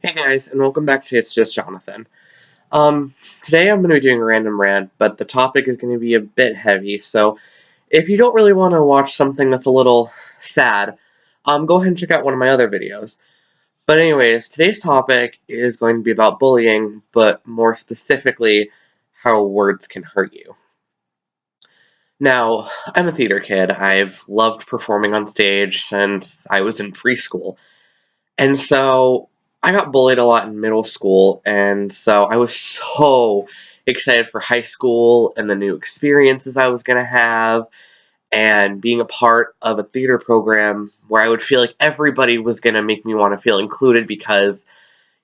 Hey guys, and welcome back to It's Just Jonathan. Today I'm going to be doing a random rant, but the topic is going to be a bit heavy, so if you don't really want to watch something that's a little sad, go ahead and check out one of my other videos. But anyways, today's topic is going to be about bullying, but more specifically, how words can hurt you. Now, I'm a theater kid. I've loved performing on stage since I was in preschool. And so I got bullied a lot in middle school, and so I was so excited for high school and the new experiences I was going to have, and being a part of a theater program where I would feel like everybody was going to make me want to feel included because,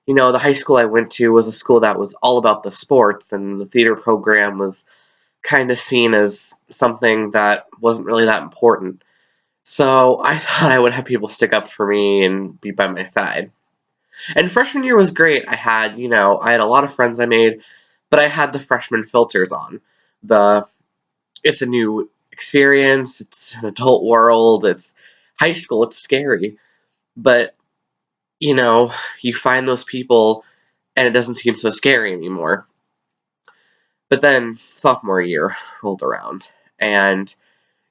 the high school I went to was a school that was all about the sports, and the theater program was kind of seen as something that wasn't really that important. So I thought I would have people stick up for me and be by my side. And freshman year was great. I had a lot of friends I made, but I had the freshman filters on. The It's a new experience, it's an adult world, it's high school, it's scary. But, you find those people and it doesn't seem so scary anymore. But then sophomore year rolled around, and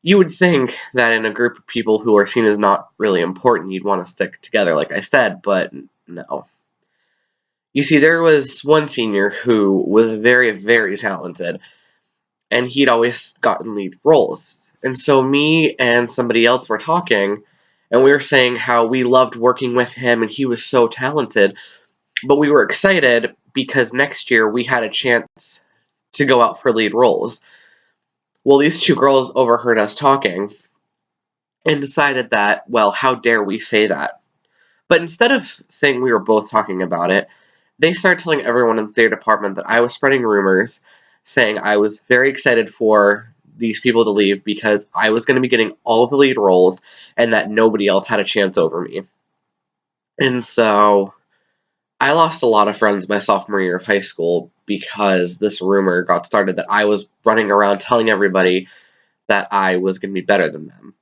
you would think that in a group of people who are seen as not really important, you'd want to stick together, like I said, but no. You see, there was one senior who was very, very talented, and he'd always gotten lead roles. And so me and somebody else were talking, and we were saying how we loved working with him, and he was so talented, but we were excited because next year we had a chance to go out for lead roles. Well, these two girls overheard us talking and decided that, well, how dare we say that? But instead of saying we were both talking about it, they started telling everyone in their department that I was spreading rumors, saying I was very excited for these people to leave because I was going to be getting all of the lead roles and that nobody else had a chance over me. And so I lost a lot of friends my sophomore year of high school because this rumor got started that I was running around telling everybody that I was going to be better than them.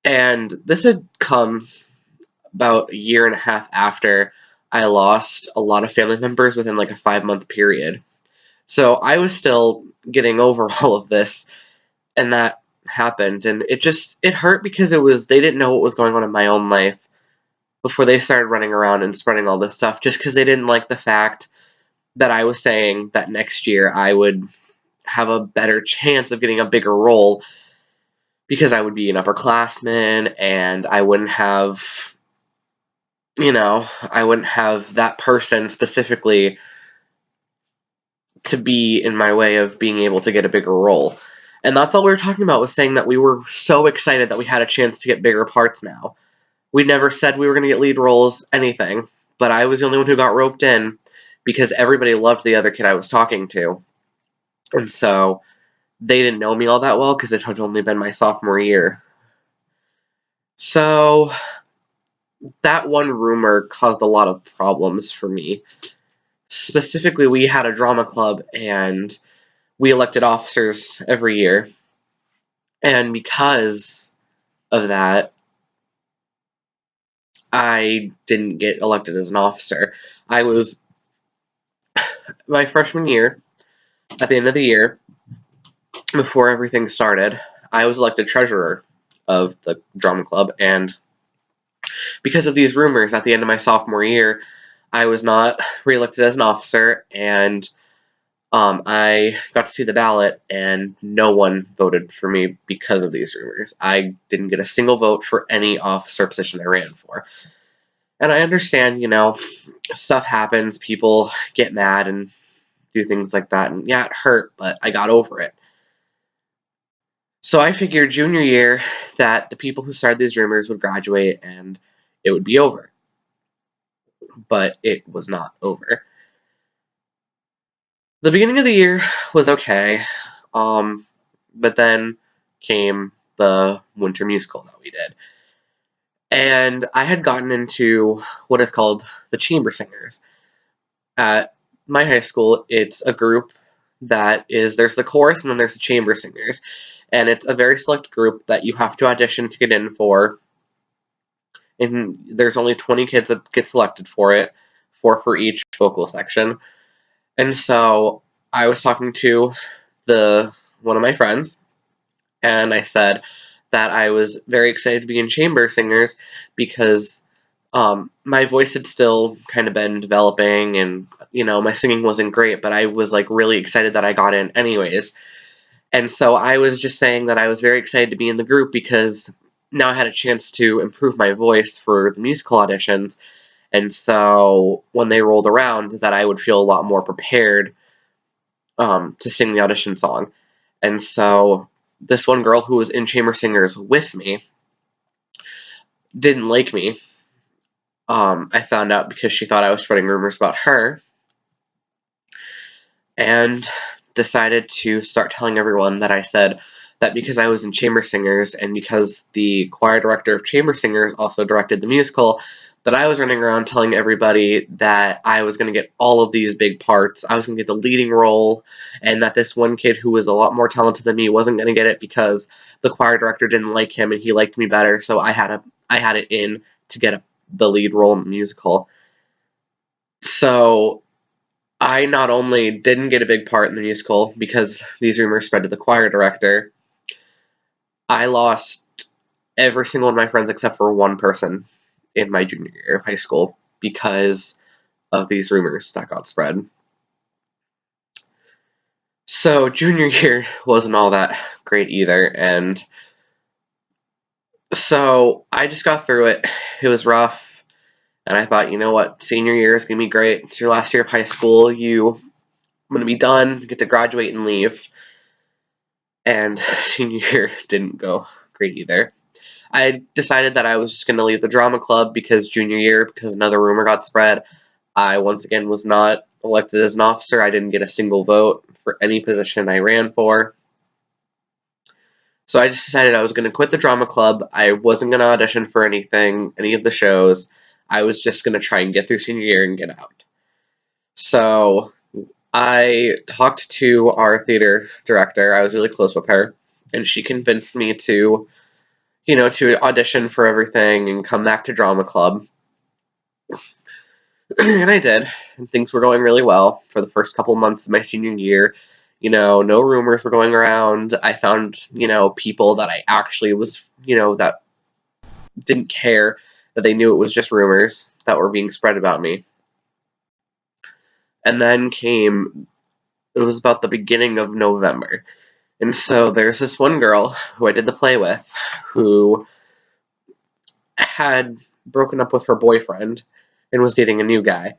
And this had come about a year and a half after I lost a lot of family members within like a 5-month period. So I was still getting over all of this, and that happened, and it hurt because they didn't know what was going on in my own life before they started running around and spreading all this stuff, just because they didn't like the fact that I was saying that next year I would have a better chance of getting a bigger role because I would be an upperclassman and I wouldn't have that person specifically to be in my way of being able to get a bigger role. And that's all we were talking about, was saying that we were so excited that we had a chance to get bigger parts now. We never said we were going to get lead roles, anything, but I was the only one who got roped in because everybody loved the other kid I was talking to. And so they didn't know me all that well because it had only been my sophomore year. So that one rumor caused a lot of problems for me. Specifically, we had a drama club and we elected officers every year. And because of that, I didn't get elected as an officer. I was, my freshman year, at the end of the year, before everything started, I was elected treasurer of the drama club, and because of these rumors at the end of my sophomore year, I was not reelected as an officer, and I got to see the ballot, and no one voted for me because of these rumors. I didn't get a single vote for any officer position I ran for. And I understand, stuff happens, people get mad and do things like that, and yeah, it hurt, but I got over it. So I figured junior year that the people who started these rumors would graduate and it would be over. But it was not over. The beginning of the year was okay, but then came the winter musical that we did. And I had gotten into what is called the Chamber Singers. At my high school, it's a group there's the chorus and then there's the chamber singers. And it's a very select group that you have to audition to get in for. and there's only 20 kids that get selected for it, 4 for each vocal section. And so I was talking to one of my friends, and I said that I was very excited to be in chamber singers because my voice had still kind of been developing, and my singing wasn't great, but I was like really excited that I got in anyways. And so I was just saying that I was very excited to be in the group because now I had a chance to improve my voice for the musical auditions. And so when they rolled around, that I would feel a lot more prepared to sing the audition song. And so this one girl who was in Chamber Singers with me didn't like me. I found out because she thought I was spreading rumors about her, and decided to start telling everyone that I said that because I was in Chamber Singers and because the choir director of Chamber Singers also directed the musical, that I was running around telling everybody that I was going to get all of these big parts. I was going to get the leading role, and that this one kid who was a lot more talented than me wasn't going to get it because the choir director didn't like him and he liked me better, so I had it in to get the lead role in the musical. So I not only didn't get a big part in the musical because these rumors spread to the choir director, I lost every single one of my friends except for one person in my junior year of high school because of these rumors that got spread. So junior year wasn't all that great either, and so I just got through it. It was rough, and I thought, you know what, senior year is going to be great. It's your last year of high school. I'm going to be done, get to graduate and leave. And senior year didn't go great either. I decided that I was just going to leave the drama club because junior year, because another rumor got spread, I once again was not elected as an officer. I didn't get a single vote for any position I ran for. So I just decided I was going to quit the drama club. I wasn't going to audition for anything, any of the shows. I was just going to try and get through senior year and get out. So I talked to our theater director. I was really close with her, and she convinced me to audition for everything and come back to drama club. And I did, and things were going really well for the first couple months of my senior year. No rumors were going around. I found, people that I actually was, that didn't care, that they knew it was just rumors that were being spread about me. And then it was about the beginning of November. And so there's this one girl who I did the play with who had broken up with her boyfriend and was dating a new guy.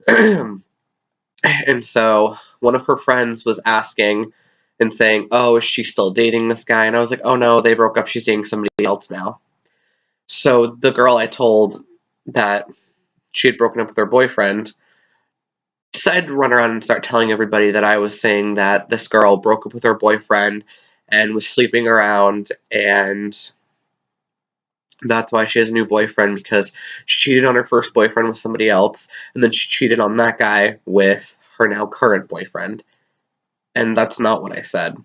And so one of her friends was asking and saying, "Oh, is she still dating this guy?" And I was like, "Oh no, they broke up. She's dating somebody else now." So the girl I told that she had broken up with her boyfriend decided to run around and start telling everybody that I was saying that this girl broke up with her boyfriend and was sleeping around, and that's why she has a new boyfriend, because she cheated on her first boyfriend with somebody else, and then she cheated on that guy with her now current boyfriend. And that's not what I said.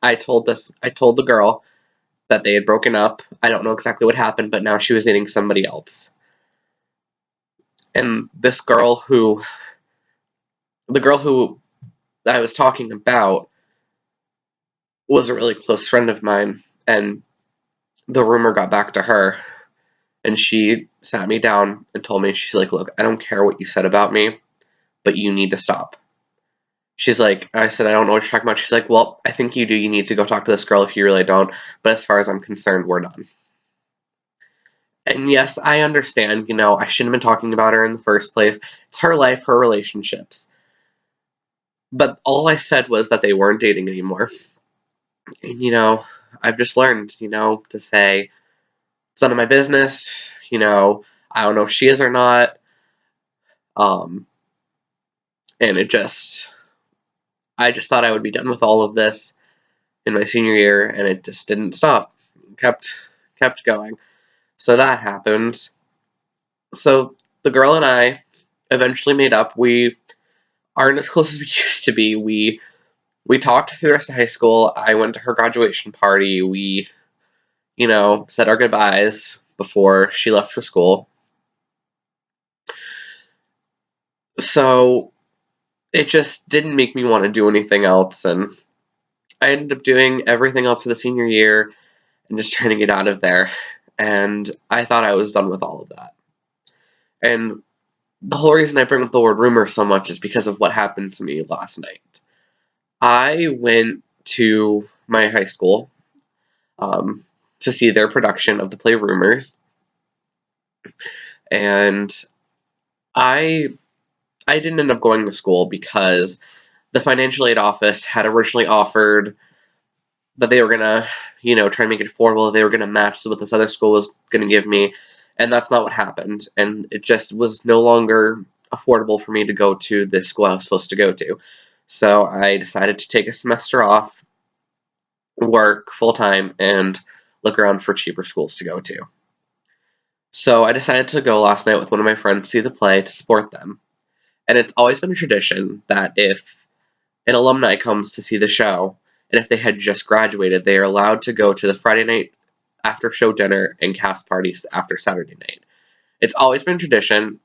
I told the girl that they had broken up. I don't know exactly what happened, but now she was dating somebody else. And the girl who I was talking about was a really close friend of mine, and the rumor got back to her, and she sat me down and told me, she's like, "Look, I don't care what you said about me, but you need to stop." She's like, I said, "I don't know what you're talking about." She's like, "Well, I think you do. You need to go talk to this girl if you really don't. But as far as I'm concerned, we're done." And yes, I understand, I shouldn't have been talking about her in the first place. It's her life, her relationships. But all I said was that they weren't dating anymore. And, I've just learned, to say, it's none of my business. I don't know if she is or not. Um, and I just thought I would be done with all of this in my senior year, and it just didn't stop. It kept going. So that happened. So the girl and I eventually made up. We aren't as close as we used to be. We talked through the rest of high school. I went to her graduation party. We, said our goodbyes. before she left for school. So it just didn't make me want to do anything else, and I ended up doing everything else for the senior year and just trying to get out of there. And I thought I was done with all of that. And the whole reason I bring up the word rumor so much is because of what happened to me last night. I went to my high school um, to see their production of the play Rumors, and I I didn't end up going to school because the financial aid office had originally offered that they were gonna, try and make it affordable. They were gonna match what this other school was gonna give me, and that's not what happened. And it just was no longer affordable for me to go to this school I was supposed to go to. So I decided to take a semester off, work full time, and look around for cheaper schools to go to. So I decided to go last night with one of my friends to see the play to support them. And it's always been a tradition that if an alumni comes to see the show, and if they had just graduated, they are allowed to go to the Friday night after show dinner and cast parties after Saturday night. It's always been tradition.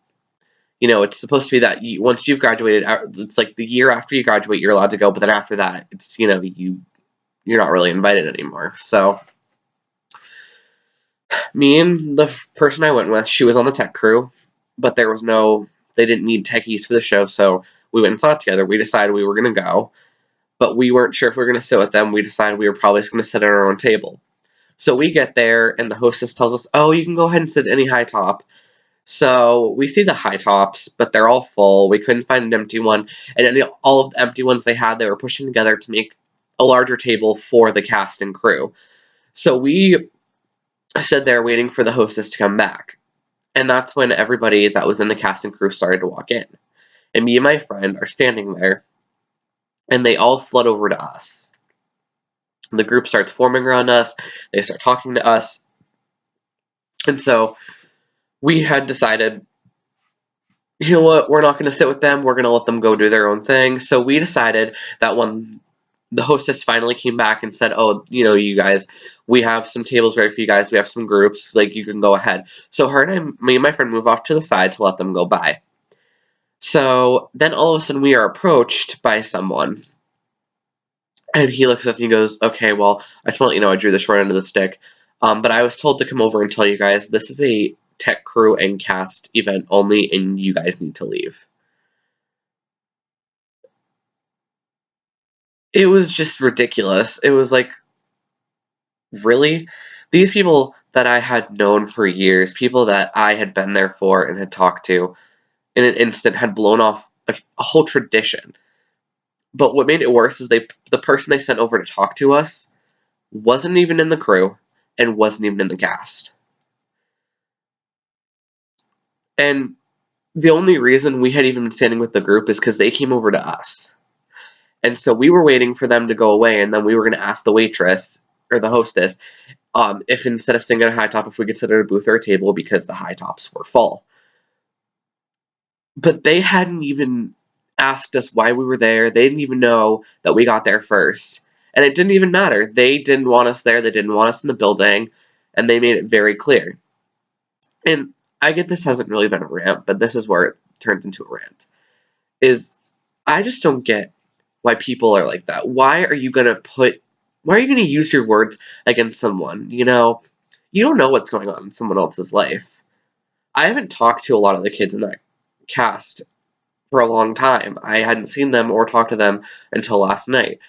It's supposed to be that once you've graduated, it's like the year after you graduate, you're allowed to go, but then after that, it's you're not really invited anymore. So me and the person I went with, she was on the tech crew, but they didn't need techies for the show, so we went and saw it together. We decided we were gonna go, but we weren't sure if we were going to sit with them. We decided we were probably just going to sit at our own table. So we get there, and the hostess tells us, oh, you can go ahead and sit any high top. So we see the high tops, but they're all full. We couldn't find an empty one, and all of the empty ones they had, they were pushing together to make a larger table for the cast and crew. So we stood there waiting for the hostess to come back. And that's when everybody that was in the cast and crew started to walk in. And me and my friend are standing there, and they all flood over to us. The group starts forming around us. They start talking to us. And so we had decided, you know what, we're not going to sit with them. We're going to let them go do their own thing. So we decided that when the hostess finally came back and said, oh, you guys, we have some tables ready for you guys. We have some groups. Like, you can go ahead. So me and my friend move off to the side to let them go by. So then all of a sudden we are approached by someone. And he looks at us and he goes, okay, well, I just want to let you know I drew the short end of the stick. But I was told to come over and tell you guys this is a tech crew and cast event only, and you guys need to leave. It was just ridiculous. It was like, really? These people that I had known for years, people that I had been there for and had talked to, in an instant had blown off a whole tradition. But what made it worse is the person they sent over to talk to us wasn't even in the crew and wasn't even in the cast. And the only reason we had even been standing with the group is because they came over to us. And so we were waiting for them to go away, and then we were going to ask the waitress, or the hostess, if instead of sitting at a high top, if we could sit at a booth or a table because the high tops were full. But they hadn't even asked us why we were there. They didn't even know that we got there first. And it didn't even matter. They didn't want us there. They didn't want us in the building. And they made it very clear. And I get this hasn't really been a rant, but this is where it turns into a rant. I just don't get why people are like that. Why are you going to use your words against someone? You don't know what's going on in someone else's life. I haven't talked to a lot of the kids in that cast for a long time. I hadn't seen them or talked to them until last night.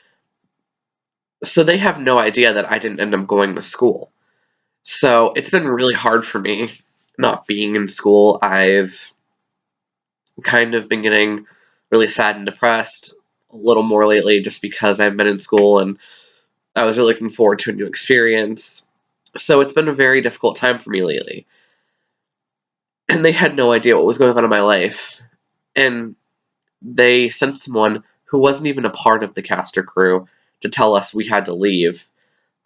So they have no idea that I didn't end up going to school. So it's been really hard for me not being in school. I've kind of been getting really sad and depressed a little more lately just because I've been in school and I was really looking forward to a new experience. So it's been a very difficult time for me lately. And they had no idea what was going on in my life. And they sent someone who wasn't even a part of the cast or crew to tell us we had to leave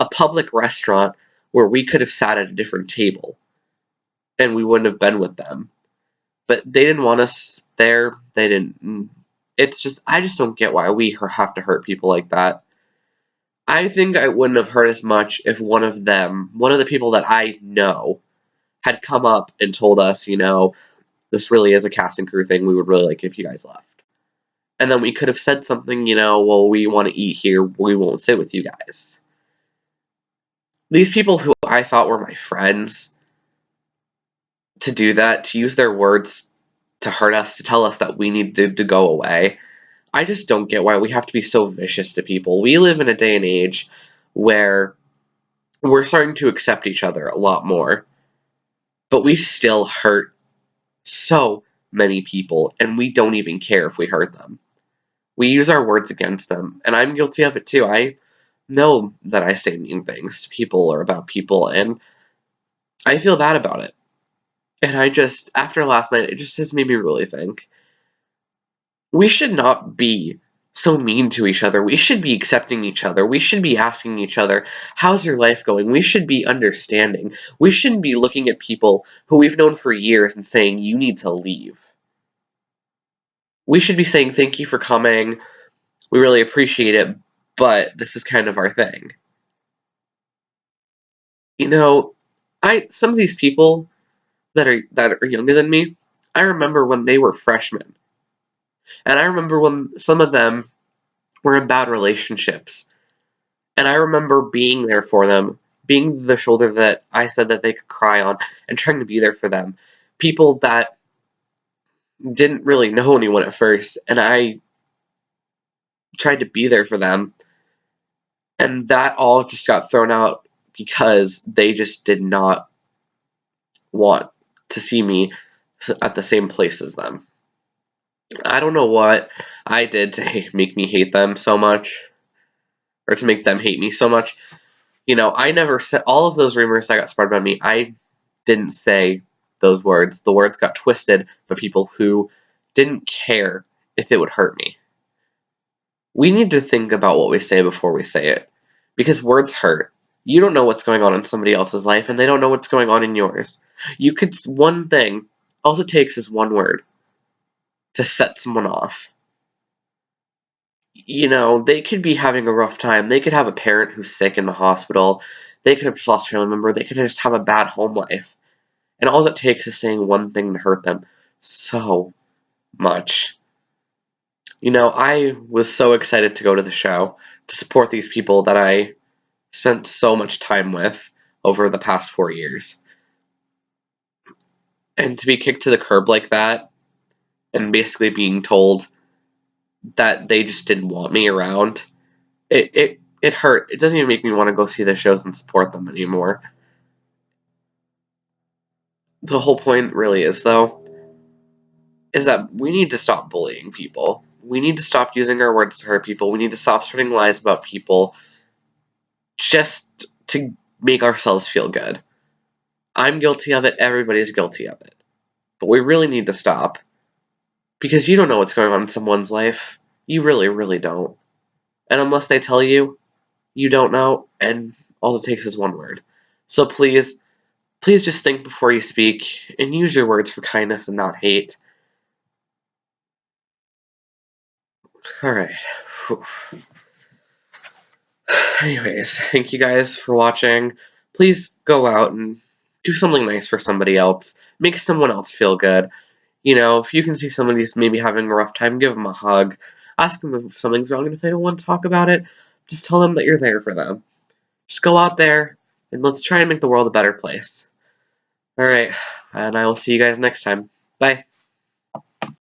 a public restaurant where we could have sat at a different table and we wouldn't have been with them. But they didn't want us there. They didn't. I just don't get why we have to hurt people like that. I think I wouldn't have hurt as much if one of the people that I know had come up and told us, this really is a cast and crew thing, we would really like it if you guys left. And then we could have said something, well, we want to eat here, we won't sit with you guys. These people who I thought were my friends, to do that, to use their words to hurt us, to tell us that we need to go away, I just don't get why we have to be so vicious to people. We live in a day and age where we're starting to accept each other a lot more, but we still hurt so many people, and we don't even care if we hurt them. We use our words against them, and I'm guilty of it too. I know that I say mean things to people or about people, and I feel bad about it. And after last night, it just has made me really think. We should not be so mean to each other. We should be accepting each other. We should be asking each other, how's your life going? We should be understanding. We shouldn't be looking at people who we've known for years and saying, you need to leave. We should be saying, thank you for coming. We really appreciate it, but this is kind of our thing. Some of these people that are younger than me, I remember when they were freshmen. And I remember when some of them were in bad relationships. And I remember being there for them, being the shoulder that I said that they could cry on, and trying to be there for them. People that didn't really know anyone at first, and I tried to be there for them. And that all just got thrown out because they just did not want to see me at the same place as them. I don't know what I did to make me hate them so much, or to make them hate me so much. I never said all of those rumors that got spread about me. I didn't say those words. The words got twisted by people who didn't care if it would hurt me. We need to think about what we say before we say it, because words hurt. You don't know what's going on in somebody else's life, and they don't know what's going on in yours. One thing, all it takes is one word to set someone off. They could be having a rough time. They could have a parent who's sick in the hospital. They could have just lost a family member. They could just have a bad home life. And all it takes is saying one thing to hurt them so much. I was so excited to go to the show, to support these people that I spent so much time with over the past 4 years. And to be kicked to the curb like that, and basically being told that they just didn't want me around, it hurt. It doesn't even make me want to go see the shows and support them anymore. The whole point really is, though, is that we need to stop bullying people. We need to stop using our words to hurt people. We need to stop spreading lies about people just to make ourselves feel good. I'm guilty of it. Everybody's guilty of it. But we really need to stop, because you don't know what's going on in someone's life. You really, really don't. And unless they tell you, you don't know, and all it takes is one word. So please just think before you speak, and use your words for kindness and not hate. Alright. Anyways, thank you guys for watching. Please go out and do something nice for somebody else. Make someone else feel good. If you can see somebody's maybe having a rough time, give them a hug. Ask them if something's wrong, and if they don't want to talk about it, just tell them that you're there for them. Just go out there, and let's try and make the world a better place. Alright, and I will see you guys next time. Bye.